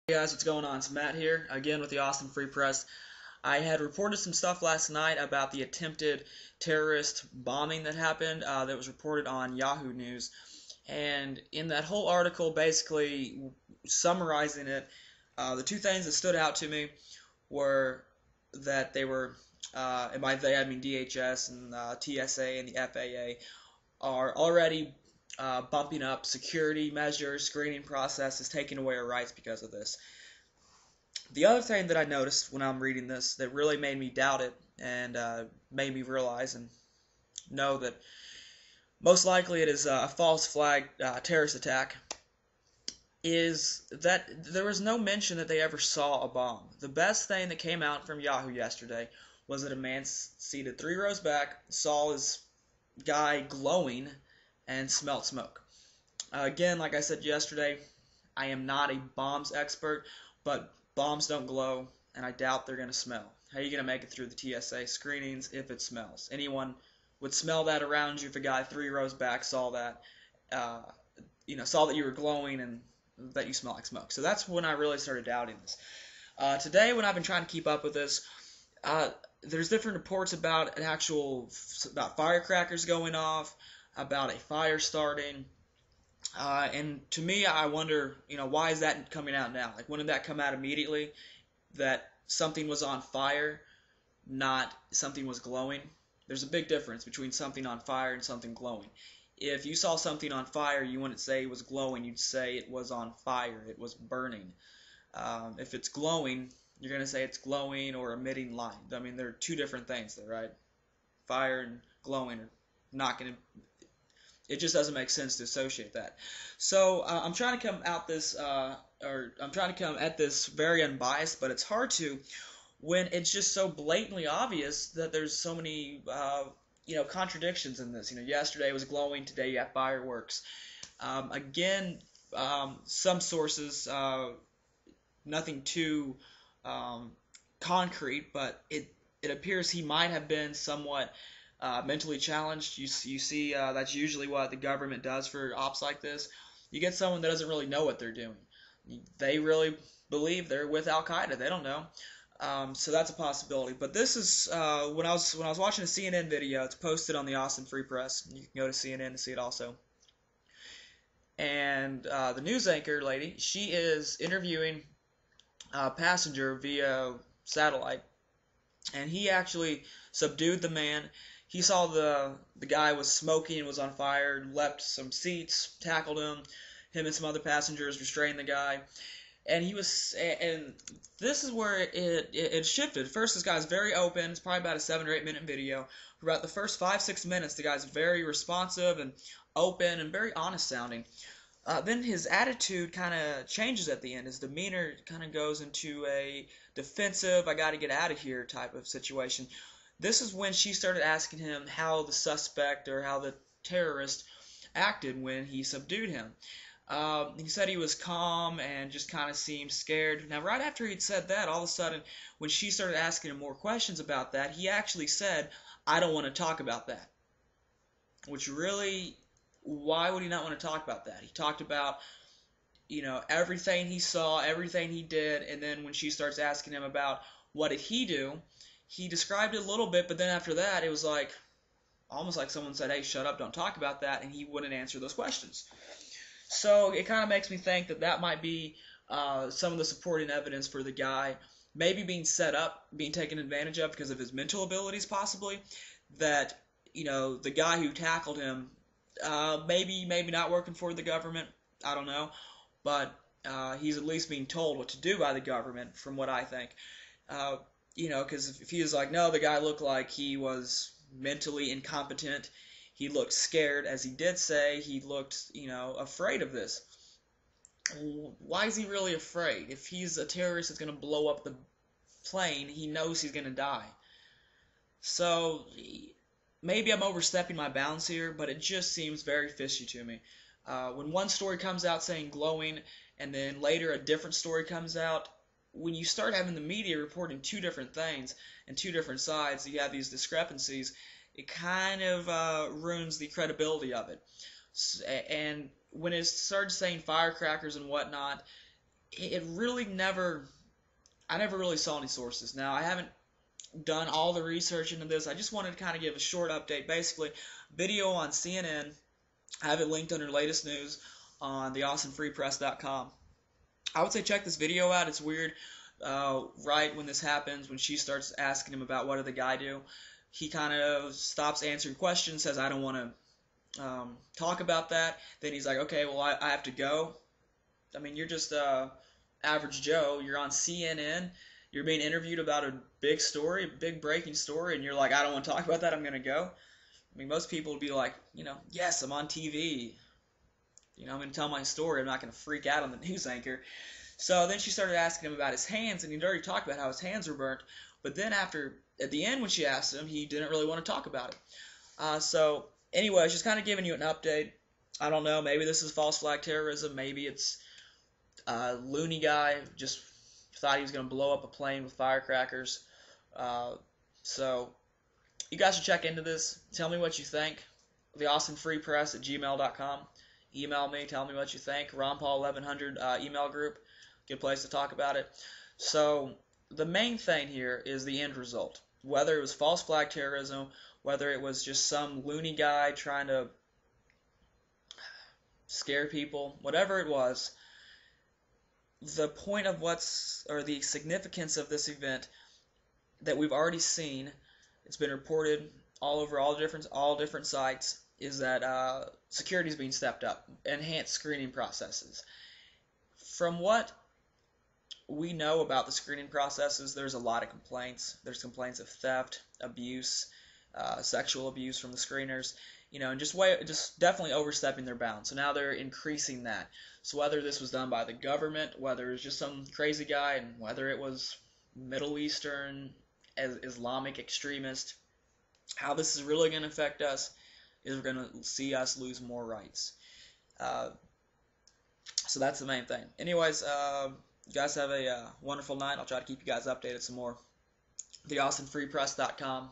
Hey guys, what's going on? It's Matt here, again with the Austin Free Press. I had reported some stuff last night about the attempted terrorist bombing that happened that was reported on Yahoo News. And in that whole article, basically summarizing it, the two things that stood out to me were that they were, and by they I mean DHS and TSA and the FAA, are already bumping up security measures, screening processes, taking away our rights because of this. The other thing that I noticed when I'm reading this that really made me doubt it and made me realize and know that most likely it is a false flag terrorist attack is that there was no mention that they ever saw a bomb. The best thing that came out from Yahoo yesterday was that a man seated 3 rows back saw his guy glowing and smelt smoke. Again, like I said yesterday, I am not a bombs expert, but bombs don't glow, and I doubt they're going to smell. How are you going to make it through the TSA screenings if it smells? Anyone would smell that around you if a guy 3 rows back saw that, saw that you were glowing and that you smell like smoke. So that's when I really started doubting this. Today, when I've been trying to keep up with this, there's different reports about about firecrackers going off, about a fire starting, and to me, I wonder, why is that coming out now? Like, wouldn't that come out immediately that something was on fire, not something was glowing? There's a big difference between something on fire and something glowing. If you saw something on fire, you wouldn't say it was glowing. You'd say it was on fire. It was burning. If it's glowing, you're going to say it's glowing or emitting light. I mean, they're two different things there, right? Fire and glowing are not going to... It just doesn't make sense to associate that. So I'm trying to come at this very unbiased, but it's hard to when it's just so blatantly obvious that there's so many contradictions in this. Yesterday was glowing, today you have fireworks. Some sources, nothing too concrete, but it appears he might have been somewhat mentally challenged. You see, that's usually what the government does for ops like this. You get someone that doesn't really know what they're doing. They really believe they're with Al Qaeda. They don't know. So that's a possibility. But this is when I was watching a CNN video. It's posted on the Austin Free Press. You can go to CNN to see it also. And the news anchor lady, she is interviewing a passenger via satellite, and he actually subdued the man. He saw the guy was smoking and was on fire, leapt some seats, tackled him. Him and some other passengers restrained the guy. And this is where it shifted. First, this guy's very open. It's probably about a 7 or 8 minute video. For about the first 5-6 minutes, the guy's very responsive and open and very honest sounding. Then his attitude kind of changes at the end. His demeanor kind of goes into a defensive, I got to get out of here type of situation. This is when she started asking him how the suspect or how the terrorist acted when he subdued him. He said he was calm and just kind of seemed scared. Now, right after he'd said that, all of a sudden, when she started asking him more questions about that, he actually said, "I don't want to talk about that." Which really, why would he not want to talk about that? He talked about, everything he saw, everything he did, and then when she starts asking him about what did he do, he described it a little bit, but then after that, it was like, almost like someone said, "Hey, shut up, don't talk about that," and he wouldn't answer those questions. So it kind of makes me think that might be some of the supporting evidence for the guy maybe being set up, being taken advantage of because of his mental abilities possibly, that, the guy who tackled him, maybe not working for the government, I don't know, but he's at least being told what to do by the government from what I think. Because if he was like, no, the guy looked like he was mentally incompetent, he looked scared, as he did say, he looked, afraid of this. Why is he really afraid? If he's a terrorist that's going to blow up the plane, he knows he's going to die. So, maybe I'm overstepping my bounds here, but it just seems very fishy to me. When one story comes out saying glowing, and then later a different story comes out, when you start having the media reporting two different things and two different sides, you have these discrepancies, it kind of ruins the credibility of it. And when it started saying firecrackers and whatnot, it really never, I never really saw any sources. Now, I haven't done all the research into this. I just wanted to kind of give a short update. Basically, video on CNN. I have it linked under latest news on theaustinfreepress.com. I would say check this video out. It's weird. Right when this happens, when she starts asking him about what did the guy do, he kind of stops answering questions, says, I don't want to talk about that. Then he's like, okay, well, I have to go. I mean, you're just average Joe. You're on CNN. You're being interviewed about a big story, a big breaking story, and you're like, I don't want to talk about that. I'm going to go. I mean, most people would be like, yes, I'm on TV. I'm going to tell my story. I'm not going to freak out on the news anchor. So then she started asking him about his hands, and he'd already talked about how his hands were burnt. But then at the end when she asked him, he didn't really want to talk about it. So anyways, just kind of giving you an update. I don't know, maybe this is false flag terrorism. Maybe it's a loony guy just thought he was going to blow up a plane with firecrackers. So you guys should check into this. Tell me what you think. TheAustinFreePress@gmail.com. Email me. Tell me what you think. RonPaul1100 email group. Good place to talk about it. So the main thing here is the end result. Whether it was false flag terrorism, whether it was just some loony guy trying to scare people, whatever it was, the point of the significance of this event that we've already seen, it's been reported all over all different sites, is that security is being stepped up, enhanced screening processes. From what we know about the screening processes, there's a lot of complaints. There's complaints of theft, abuse, sexual abuse from the screeners, and just definitely overstepping their bounds. So now they're increasing that. So whether this was done by the government, whether it was just some crazy guy, and whether it was Middle Eastern, Islamic extremist, how this is really going to affect us is we're going to see us lose more rights. So that's the main thing. Anyways, you guys have a wonderful night. I'll try to keep you guys updated some more. TheAustinFreePress.com.